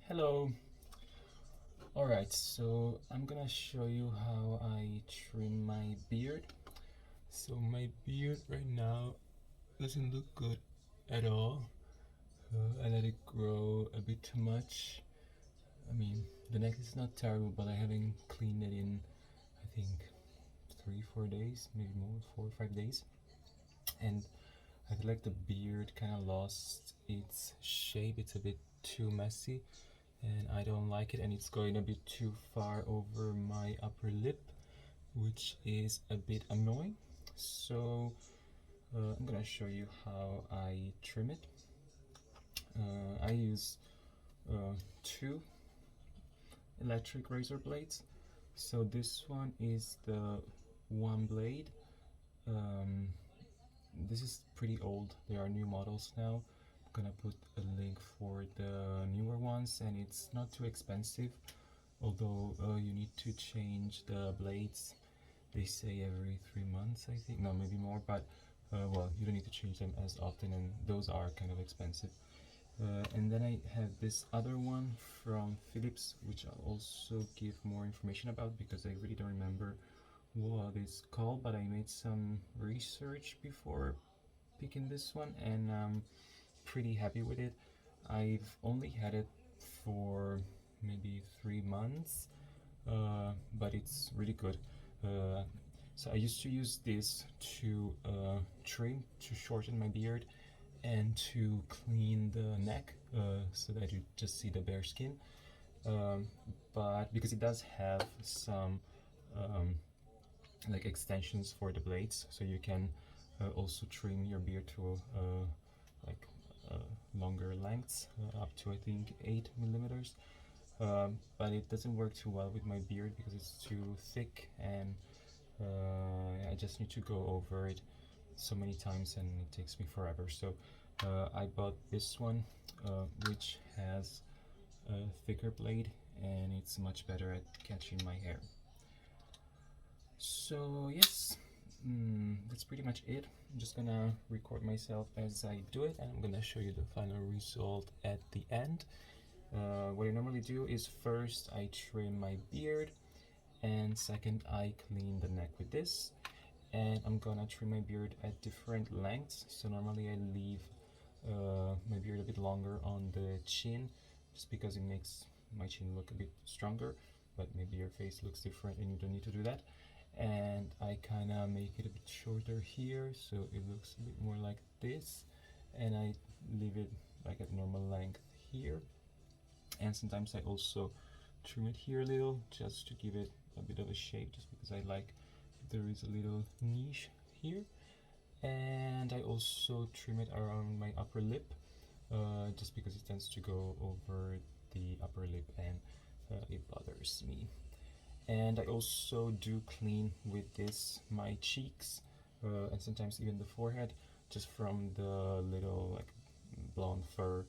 Hello. Alright, so I'm gonna show you how I trim my beard. So my beard right now doesn't look good at all. I let it grow a bit too much. I mean, the neck is not terrible, but I haven't cleaned it in, I think, 3-4 days, maybe more, 4 or 5 days. And I feel like the beard kind of lost its shape. It's a bit too messy and I don't like it, and it's going a bit too far over my upper lip, which is a bit annoying. So I'm gonna show you how I trim it. I use two electric razor blades. So this one is the one blade. um, this is pretty old, there are new models now. I'm gonna put a link for the newer ones, and it's not too expensive, although you need to change the blades. They say every 3 months, I think. No, maybe more, but well, you don't need to change them as often, and those are kind of expensive. And then I have this other one from Philips, which I'll also give more information about because I really don't remember what it's called, but I made some research before picking this one, and I'm pretty happy with it. I've only had it for maybe 3 months, but it's really good. Uh, so I used to use this to trim, to shorten my beard, and to clean the neck, so that you just see the bare skin. Um, but because it does have some um, like extensions for the blades, so you can also trim your beard to like longer lengths, up to I think 8 millimeters. But it doesn't work too well with my beard because it's too thick, and I just need to go over it so many times and it takes me forever. So I bought this one, which has a thicker blade, and it's much better at catching my hair. So yes, that's pretty much it. I'm just gonna record myself as I do it, and I'm gonna show you the final result at the end. What I normally do is first I trim my beard, and second I clean the neck with this. And I'm gonna trim my beard at different lengths. So normally I leave my beard a bit longer on the chin, just because it makes my chin look a bit stronger, but maybe your face looks different and you don't need to do that. And I kind of make it a bit shorter here, so it looks a bit more like this, and I leave it like at normal length here. And sometimes I also trim it here a little, just to give it a bit of a shape, just because I like there is a little niche here. And I also trim it around my upper lip, just because it tends to go over the upper lip, and it bothers me. And I also do clean with this my cheeks, and sometimes even the forehead, just from the little like blonde fur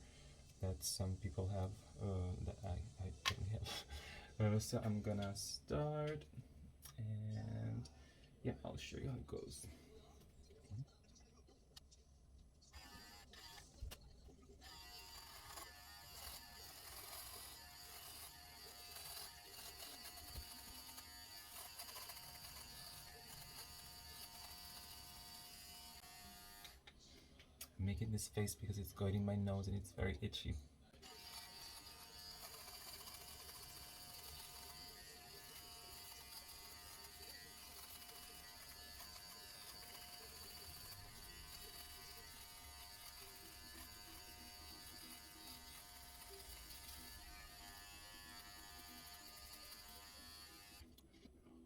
that some people have, that I don't have. So I'm gonna start, and yeah, I'll show you how it goes. I'm making this face because it's going in my nose and it's very itchy.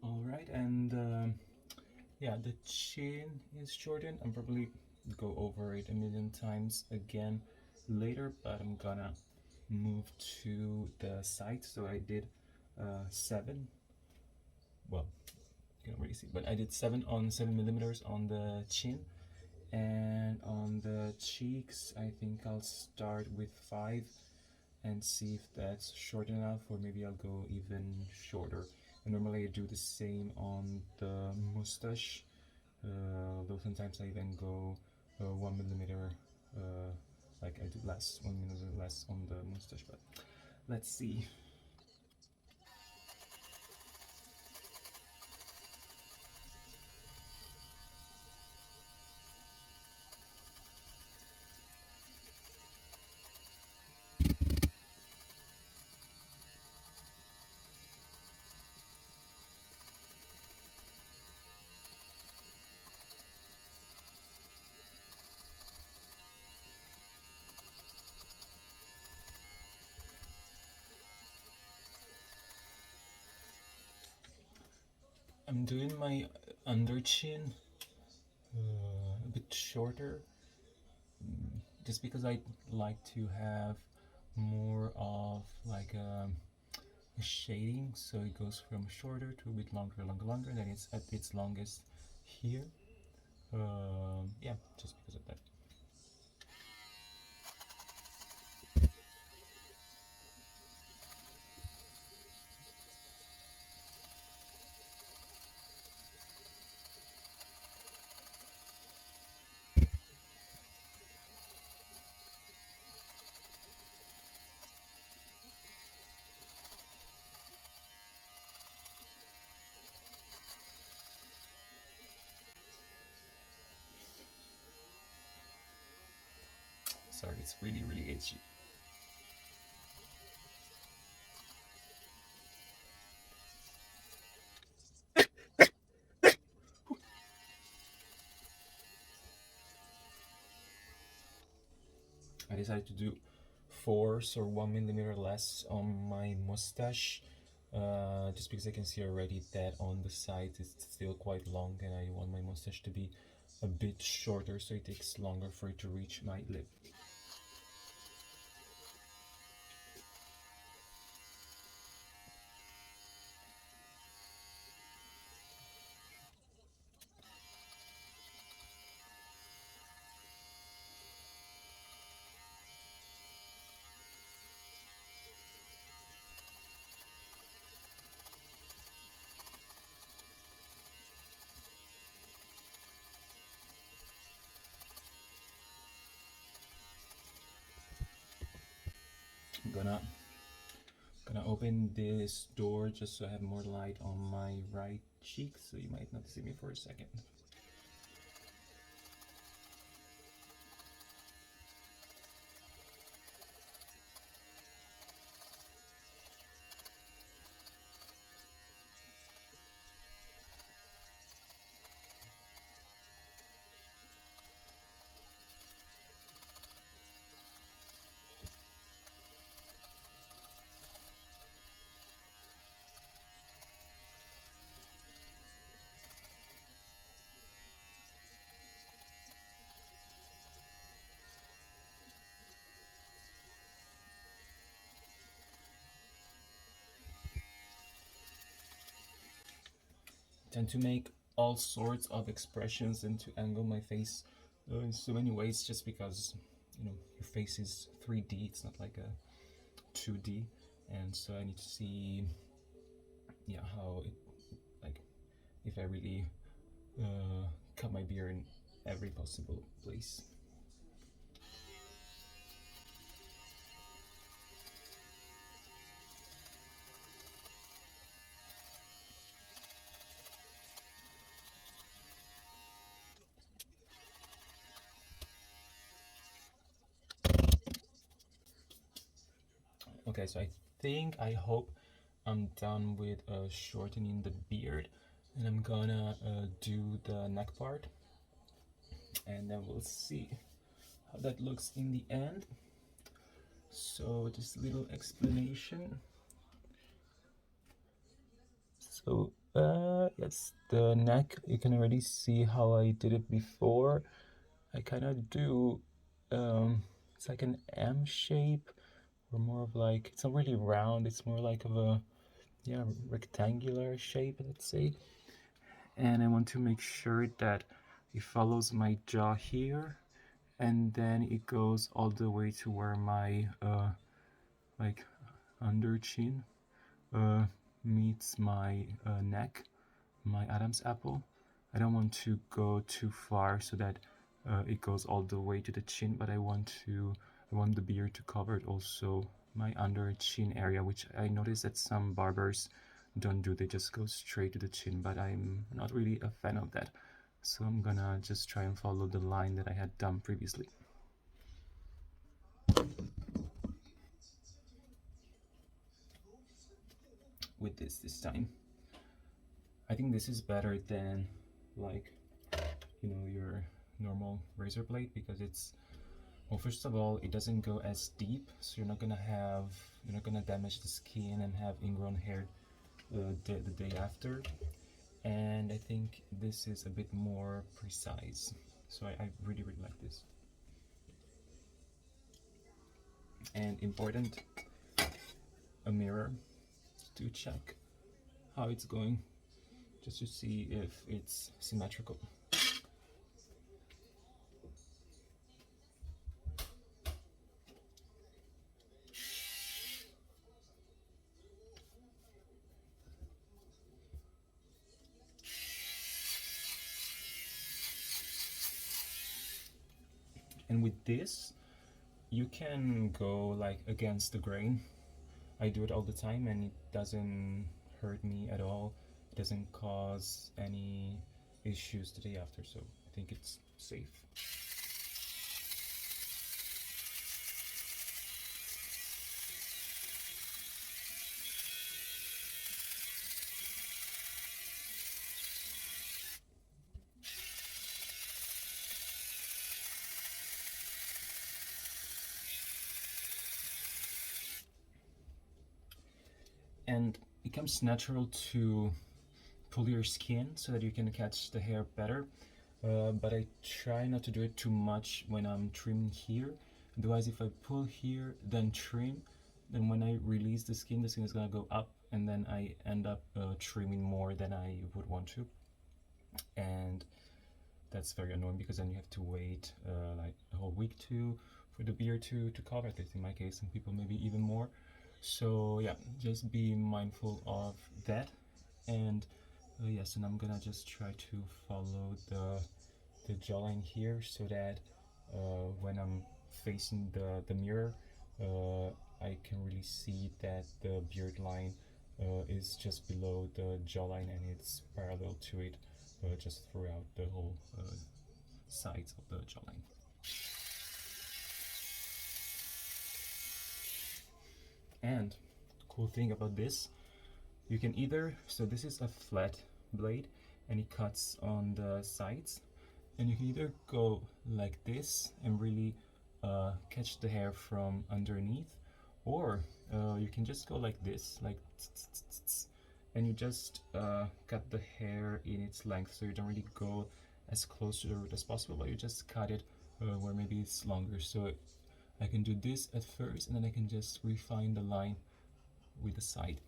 Alright, and yeah, the chin is shortened. I'm probably go over it a million times again later, but I'm gonna move to the side. So I did 7. Well, you can't really see, but I did 7 on the chin, and on the cheeks, I think I'll start with 5 and see if that's short enough, or maybe I'll go even shorter. And normally I do the same on the mustache, though sometimes I even go 1 millimeter, like I do less, 1 millimeter less on the mustache. But Let's see. I'm doing my under chin a bit shorter, just because I like to have more of like a shading, so it goes from shorter to a bit longer, longer, then it's at its longest here. Yeah, just because of that. Sorry, it's really, really itchy. I decided to do 4 or 1 millimeter less on my mustache, just because I can see already that on the side it's still quite long, and I want my mustache to be a bit shorter, so it takes longer for it to reach my lip. I'm gonna open this door just so I have more light on my right cheek, so you might not see me for a second. I tend to make all sorts of expressions and to angle my face in so many ways, just because your face is 3D, it's not like a 2D, and so I need to see, yeah, how it, like, if I really cut my beard in every possible place. Okay, so I hope I'm done with shortening the beard, and I'm gonna do the neck part, and then we'll see how that looks in the end. So just a little explanation. So yes, the neck, you can already see how I did it before. I kind of do it's like an M shape, or more of like, it's not really round, it's more like of a, yeah, rectangular shape, let's say. And I want to make sure that it follows my jaw here, and then it goes all the way to where my like under chin uh, meets my neck, my Adam's apple. I don't want to go too far so that it goes all the way to the chin, but I want the beard to cover it also my under chin area, which I noticed that some barbers don't do. They just go straight to the chin, but I'm not really a fan of that. So I'm gonna just try and follow the line that I had done previously. With this time. I think this is better than like, you know, your normal razor blade, because it's, well, first of all, it doesn't go as deep, so you're not gonna damage the skin and have ingrown hair the day after. And I think this is a bit more precise, so I really like this. And important, a mirror to check how it's going, just to see if it's symmetrical. And with this, you can go like against the grain. I do it all the time and it doesn't hurt me at all. It doesn't cause any issues the day after, so I think it's safe. And it becomes natural to pull your skin so that you can catch the hair better, but I try not to do it too much when I'm trimming here. Otherwise, if I pull here then trim, then when I release the skin is gonna go up, and then I end up trimming more than I would want to, and that's very annoying, because then you have to wait like a whole week for the beard to cover, at least in my case, and people maybe even more. So yeah, just be mindful of that. And yes, and I'm gonna just try to follow the jawline here, so that when I'm facing the mirror, I can really see that the beard line is just below the jawline, and it's parallel to it just throughout the whole sides of the jawline. And the cool thing about this, you can either, so this is a flat blade and it cuts on the sides, and you can either go like this and really catch the hair from underneath, or you can just go like this, like and you just cut the hair in its length, so you don't really go as close to the root as possible, but you just cut it where maybe it's longer. So I can do this at first, and then I can just refine the line with the side.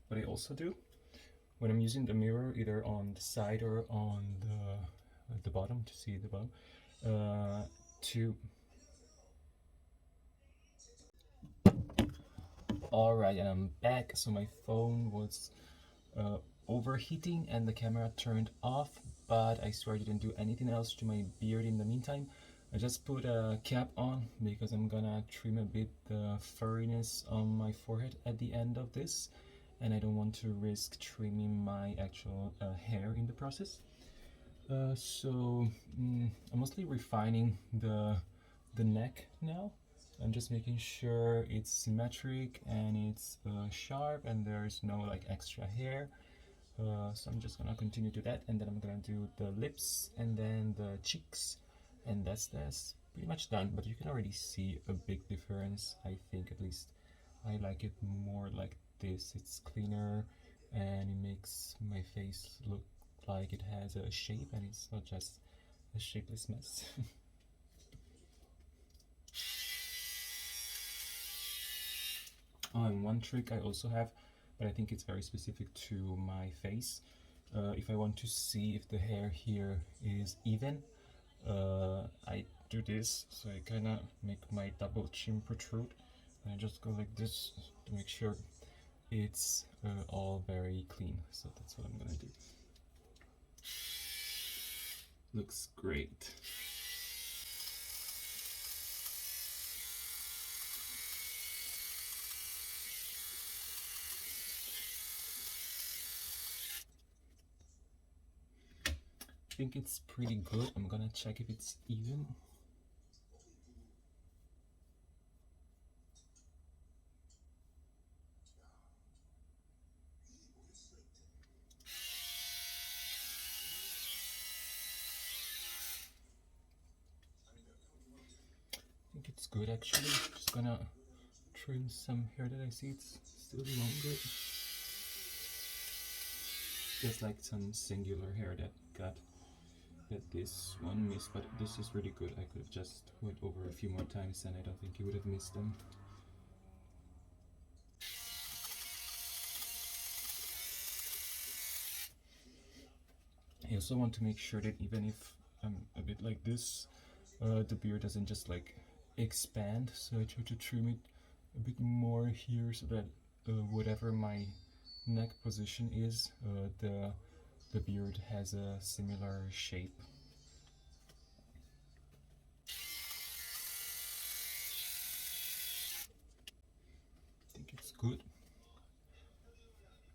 What I also do when I'm using the mirror, either on the side or on the bottom, to see the bottom, to Alright, and I'm back. So my phone was overheating and the camera turned off, but I swear I didn't do anything else to my beard in the meantime. I just put a cap on because I'm gonna trim a bit the furriness on my forehead at the end of this, and I don't want to risk trimming my actual hair in the process. I'm mostly refining the neck now. I'm just making sure it's symmetric and it's sharp and there's no like extra hair. So I'm just gonna continue to that, and then I'm gonna do the lips and then the cheeks, and that's pretty much done. But you can already see a big difference, I think. At least I like it more like this. It's cleaner and it makes my face look like it has a shape and it's not just a shapeless mess. Oh, and one trick I also have, but I think it's very specific to my face. If I want to see if the hair here is even, I do this, so I kind of make my double chin protrude, and I just go like this to make sure it's all very clean. So that's what I'm gonna do. Looks great. I think it's pretty good. I'm gonna check if it's even. I think it's good actually. Just gonna trim some hair that I see it's still longer. Just like some singular hair that this one missed, but this is really good. I could have just went over a few more times and I don't think you would have missed them. I also want to make sure that even if I'm a bit like this, the beard doesn't just like expand, so I try to trim it a bit more here so that whatever my neck position is, the beard has a similar shape. I think it's good.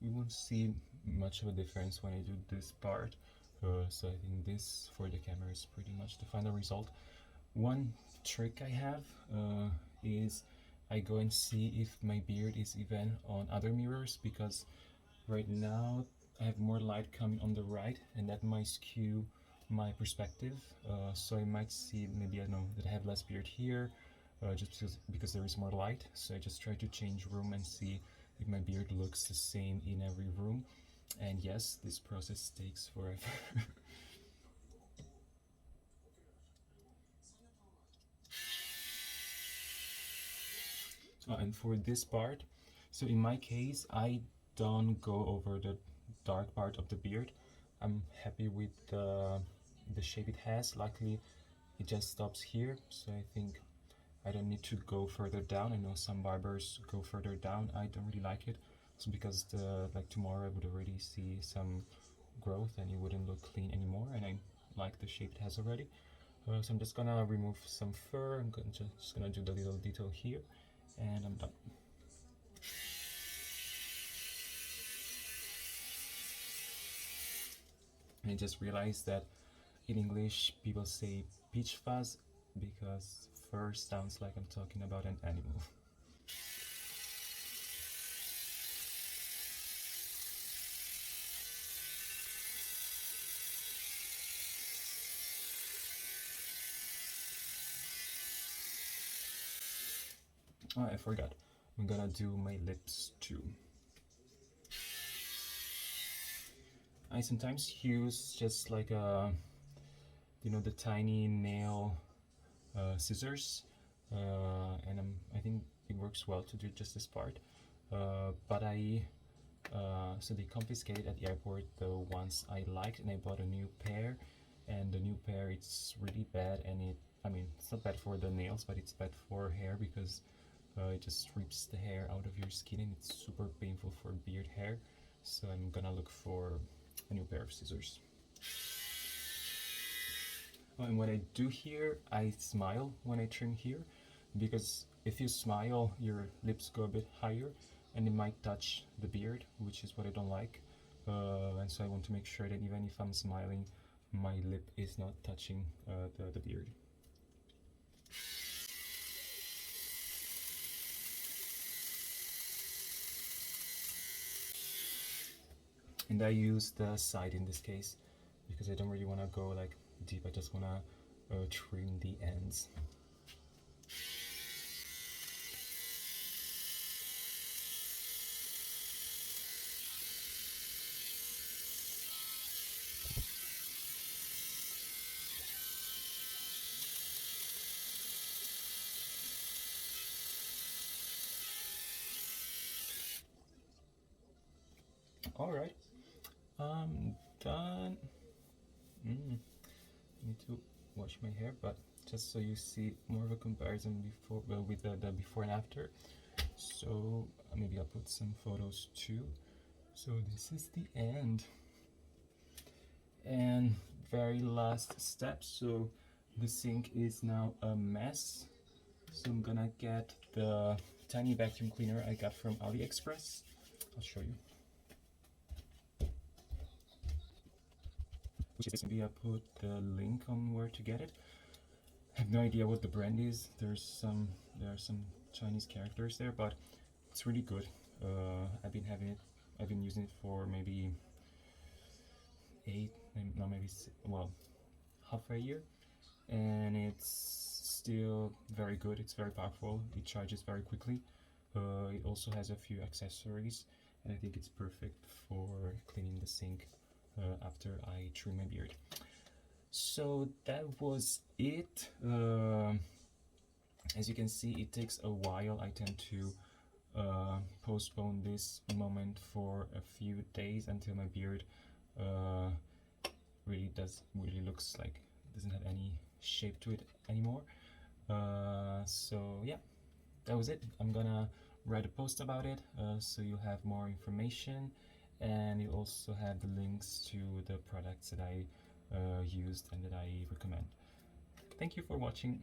We won't see much of a difference when I do this part, so I think this for the camera is pretty much the final result. One trick I have is I go and see if my beard is even on other mirrors, because right now I have more light coming on the right and that might skew my perspective, so I might see maybe, I don't know, that I have less beard here, just because there is more light. So I just try to change room and see if my beard looks the same in every room. And yes, this process takes forever. And for this part, so in my case, I don't go over the dark part of the beard. I'm happy with the shape it has. Luckily, it just stops here, so I think I don't need to go further down. I know some barbers go further down. I don't really like it. So because like tomorrow I would already see some growth and it wouldn't look clean anymore, and I like the shape it has already. So I'm just gonna remove some fur. I'm just gonna do the little detail here, and I'm done. And I just realized that in English people say peach fuzz because fur sounds like I'm talking about an animal. Oh, I forgot. I'm gonna do my lips too. I sometimes use just like the tiny nail scissors, and I think it works well to do just this part. But so they confiscated at the airport the ones I liked, and I bought a new pair. And the new pair, it's really bad, and I mean, it's not bad for the nails, but it's bad for hair because it just rips the hair out of your skin, and it's super painful for beard hair. So I'm gonna look for a new pair of scissors. And what I do here, I smile when I trim here, because if you smile, your lips go a bit higher and it might touch the beard, which is what I don't like. And so I want to make sure that even if I'm smiling, my lip is not touching the beard. And I use the side in this case because I don't really want to go like deep. I just want to trim the ends. All right, I'm done. Need to wash my hair, but just so you see more of a comparison before, well, with the before and after. So maybe I'll put some photos too. So this is the end, and very last step. So the sink is now a mess. So I'm gonna get the tiny vacuum cleaner I got from AliExpress. I'll show you. Maybe I put the link on where to get it. I have no idea what the brand is. There are some Chinese characters there, but it's really good. I've been using it for maybe well, half a year, and it's still very good. It's very powerful. It charges very quickly. It also has a few accessories, and I think it's perfect for cleaning the sink after I trim my beard. So that was it. As you can see, it takes a while. I tend to postpone this moment for a few days until my beard really looks like doesn't have any shape to it anymore. So yeah, that was it. I'm gonna write a post about it, so you have more information, and you also have the links to the products that I used and that I recommend. Thank you for watching.